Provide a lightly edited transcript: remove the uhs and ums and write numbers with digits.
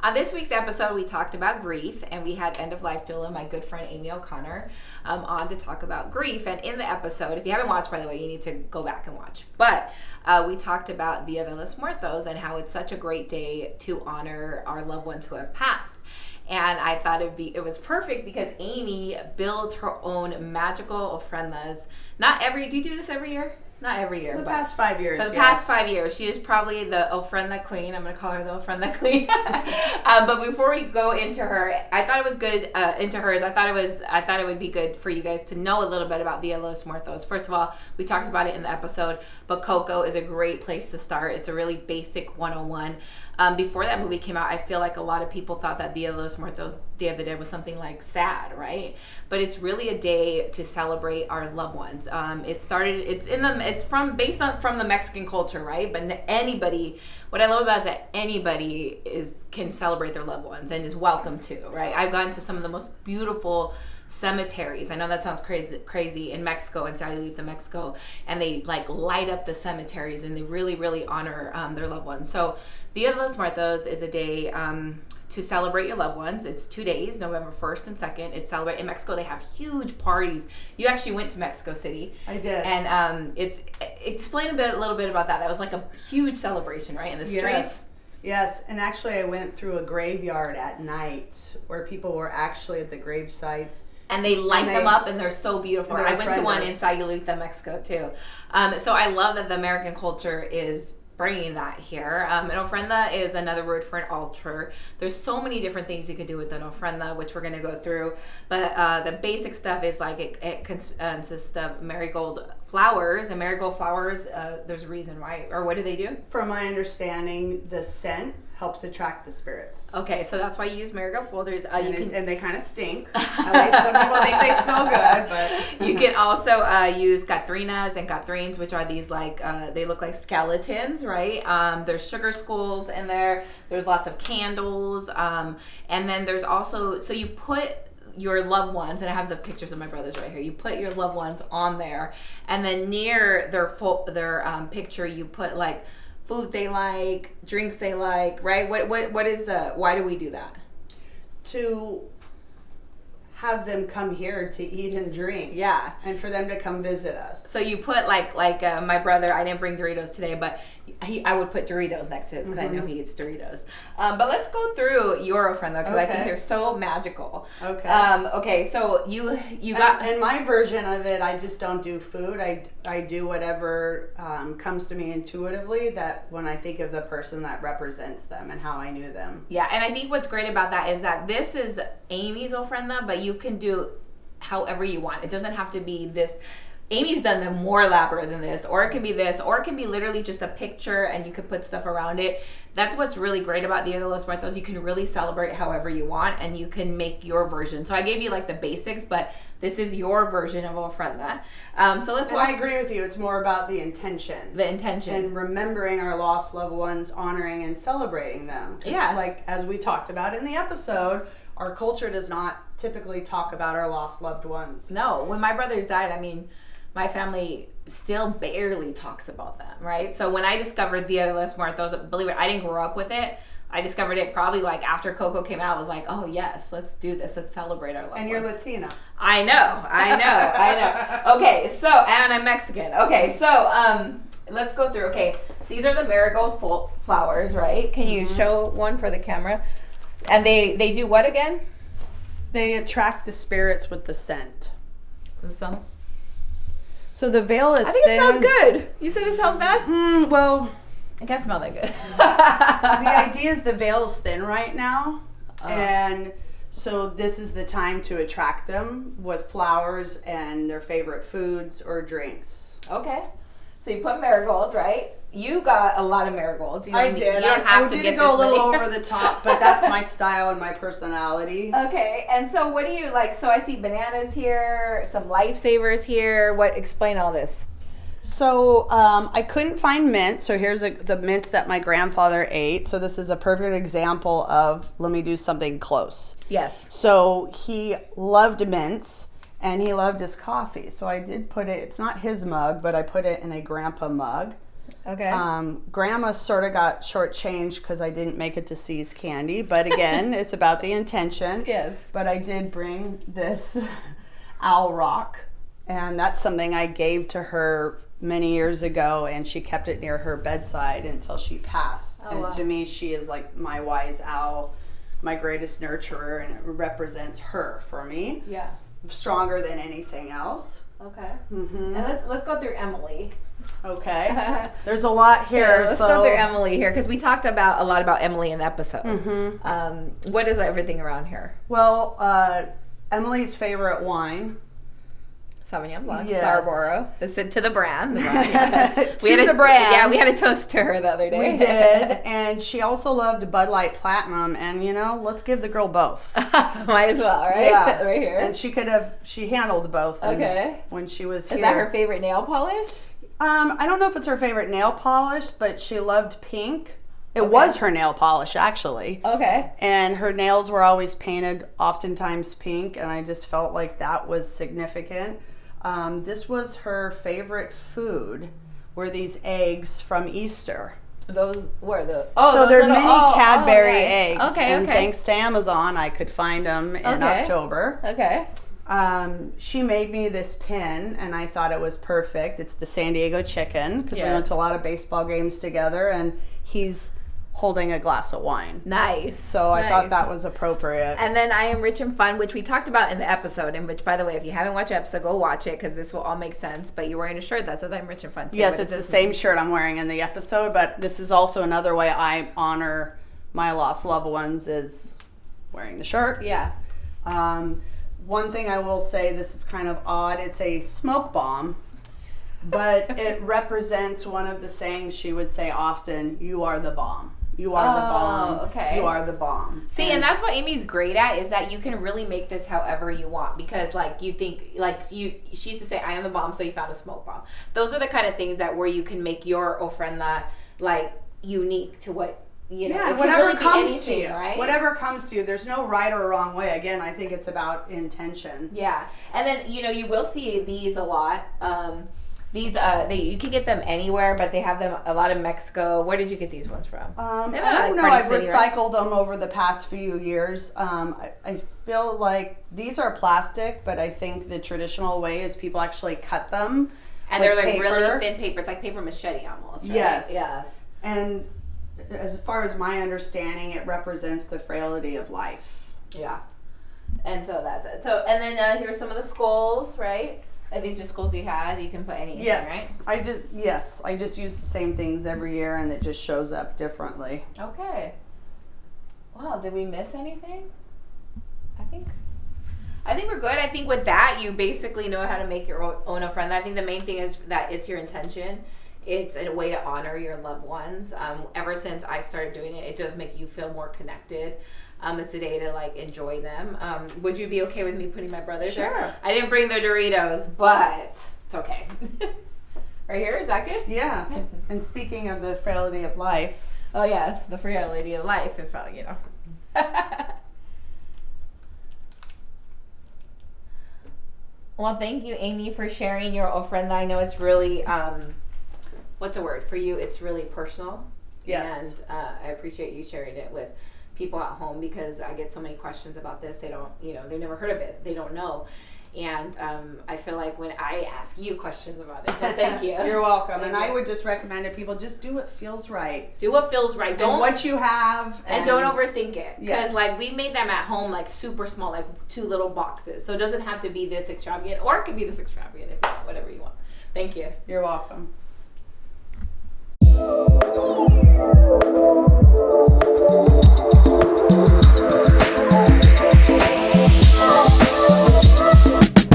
On this week's episode, we talked about grief, and we had end-of-life doula, my good friend Amy O'Connor, on to talk about grief. And in the episode, if you haven't watched, by the way, you need to go back and watch. But we talked about Dia de los Muertos and how it's such a great day to honor our loved ones who have passed. And I thought it was perfect because Amy built her own magical ofrendas. Do you do this every year? Not every year. For the past 5 years. For the past 5 years. She is probably the ofrenda queen. I'm going to call her the ofrenda queen. But before we go into her, I thought it was good, into hers, I thought it would be good for you guys to know a little bit about Dia de los Muertos. First of all, we talked about it in the episode, but Coco is a great place to start. It's a really basic 101. Before that movie came out, I feel like a lot of people thought that Dia de los Muertos, Day of the Dead, was something like sad, right? But it's really a day to celebrate our loved ones. It's from the Mexican culture, right? But anybody, what I love about it is that anybody can celebrate their loved ones and is welcome to, right? I've gone to some of the most beautiful cemeteries. I know that sounds crazy in Mexico, in Sayulita, Mexico, and they like light up the cemeteries and they really, really honor their loved ones. So Dia de los Muertos is a day to celebrate your loved ones. It's 2 days, November 1st and 2nd. It's celebrated in Mexico. They have huge parties. You actually went to Mexico City. I did. And explain a little bit about that. That was like a huge celebration, right, in the streets? Yes, and actually I went through a graveyard at night where people were actually at the grave sites. And they light them up, and they're so beautiful. I went to one in Sayulita, Mexico, too. So I love that the American culture is bringing that here. An ofrenda is another word for an altar. There's so many different things you can do with an ofrenda, which we're going to go through. But the basic stuff is like it consists of marigold flowers. And marigold flowers, there's a reason why. Or what do they do? From my understanding, the scent helps attract the spirits. Okay, so that's why you use marigold flowers. And they kind of stink. At least some people think they smell good, but you can also use catrinas and catrines, which are these they look like skeletons, right? There's sugar skulls in there. There's lots of candles, and then there's also, so you put your loved ones, and I have the pictures of my brothers right here. You put your loved ones on there, and then near their picture, you put like food they like, drinks they like, right? What is why do we do that? To have them come here to eat and drink. Yeah. And for them to come visit us. So you put like my brother, I didn't bring Doritos today, but I would put Doritos next to his because I know he eats Doritos. But let's go through your ofrenda because I think they're so magical. Okay. Okay, so you got... In my version of it, I just don't do food. I do whatever comes to me intuitively, that when I think of the person that represents them and how I knew them. Yeah, and I think what's great about that is that this is Amy's ofrenda, but you can do however you want. It doesn't have to be this. Amy's done them more elaborate than this, or it can be this, or it can be literally just a picture and you can put stuff around it. That's what's really great about Dia de los Muertos. You can really celebrate however you want and you can make your version. So I gave you like the basics, but this is your version of ofrenda. So let's I agree with you. It's more about the intention. The intention. And remembering our lost loved ones, honoring and celebrating them. Yeah. Like as we talked about in the episode, our culture does not typically talk about our lost loved ones. No. When my brothers died, I mean, my family still barely talks about them, right? So when I discovered Dia de los Muertos, believe it, I didn't grow up with it. I discovered it probably like after Coco came out. I was like, oh yes, let's do this. Let's celebrate our loved ones. And you're Latina. I know. Okay, so, and I'm Mexican. Okay, so let's go through. Okay, these are the marigold flowers, right? Can you show one for the camera? And they do what again? They attract the spirits with the scent. So? So the veil is I think thin. it smells good. You said it smells bad? Well, it can't smell that good. the idea is the veil is thin right now. And so this is the time to attract them with flowers and their favorite foods or drinks. Okay. So you put marigolds, right? You got a lot of marigolds. I did. You don't have to get go a little many. over the top, but that's my style and my personality. Okay, and so what do you like? So I see bananas here, some lifesavers here. Explain all this. So I couldn't find mint, so here's the mints that my grandfather ate. So this is a perfect example of, let me do something close. Yes. So he loved mints. And he loved his coffee. So I did put it, it's not his mug, but I put it in a grandpa mug. Okay. Grandma sort of got shortchanged because I didn't make it to C's Candy, but again, it's about the intention. Yes. But I did bring this owl rock, and that's something I gave to her many years ago, and she kept it near her bedside until she passed. Oh, and wow. to me, she is like my wise owl, my greatest nurturer, and it represents her for me. Yeah. Stronger than anything else. Okay. Mm-hmm. And let's go through Emily. Okay. There's a lot here. Let's so go through Emily here because we talked a lot about Emily in the episode. Mm-hmm. What is everything around here? Well, Emily's favorite wine. Sauvignon Blanc, Yes. Scarborough. This is to the brand. To had the brand. Yeah, we had a toast to her the other day. We did, and she also loved Bud Light Platinum, and let's give the girl both. Might as well, right? Yeah. Right here. And she handled both. Okay. When she was here. Is that her favorite nail polish? I don't know if it's her favorite nail polish, but she loved pink. It was her nail polish, actually. Okay. And her nails were always painted, oftentimes pink, and I just felt like that was significant. This was her favorite food, were these eggs from Easter. Those were the So they're mini Cadbury okay. eggs. Okay, and okay. thanks to Amazon, I could find them in October. Okay. She made me this pin, and I thought it was perfect. It's the San Diego Chicken, because we went to a lot of baseball games together, and he's holding a glass of wine. Nice. So I thought that was appropriate. And then I Am Rich and Fun, which we talked about in the episode, and which, by the way, if you haven't watched the episode, go watch it, because this will all make sense. But you're wearing a shirt that says I'm Rich and Fun, too. Yes, it's the same shirt I'm wearing in the episode, but this is also another way I honor my lost loved ones, is wearing the shirt. Yeah. One thing I will say, this is kind of odd, it's a smoke bomb, but it represents one of the sayings she would say often: you are the bomb. You are the bomb. Okay. You are the bomb. See, and that's what Amy's great at, is that you can really make this however you want, because you think, she used to say, I am the bomb, so you found a smoke bomb. Those are the kind of things that where you can make your ofrenda unique to what, yeah, it whatever really comes anything, to you. right? Whatever comes to you. There's no right or wrong way. Again, I think it's about intention. Yeah. And then, you will see these a lot. These you can get them anywhere, but they have them a lot in Mexico. Where did you get these ones from? I don't know. I've recycled them over the past few years. I feel like these are plastic, but I think the traditional way is people actually cut them. And they're really thin paper. It's like paper machete almost, right? Yes. And as far as my understanding, it represents the frailty of life. Yeah. And so that's it. So, and then here's some of the skulls, right? Are these just skulls you had? You can put anything, right? I just use the same things every year, and it just shows up differently. Okay. Wow, did we miss anything? I think we're good. I think with that, you basically know how to make your own ofrenda. I think the main thing is that it's your intention. It's a way to honor your loved ones. Ever since I started doing it, it does make you feel more connected. It's a day to enjoy them. Would you be okay with me putting my brothers there? Sure. I didn't bring their Doritos, but it's okay. Right here, is that good? Yeah. And speaking of the frailty of life. Oh yeah, the frailty of life, if Well, thank you, Amy, for sharing your ofrenda. I know it's really, what's a word for you? It's really personal. Yes. And I appreciate you sharing it with people at home, because I get so many questions about this. They don't, they've never heard of it. They don't know. And I feel like when I ask you questions about it, so thank you. You're welcome. And I would just recommend to people, just do what feels right. Do what feels right. Don't what you have. And don't overthink it. Yes. Because we made them at home super small, 2 little boxes. So it doesn't have to be this extravagant, or it could be this extravagant if you want, whatever you want. Thank you. You're welcome.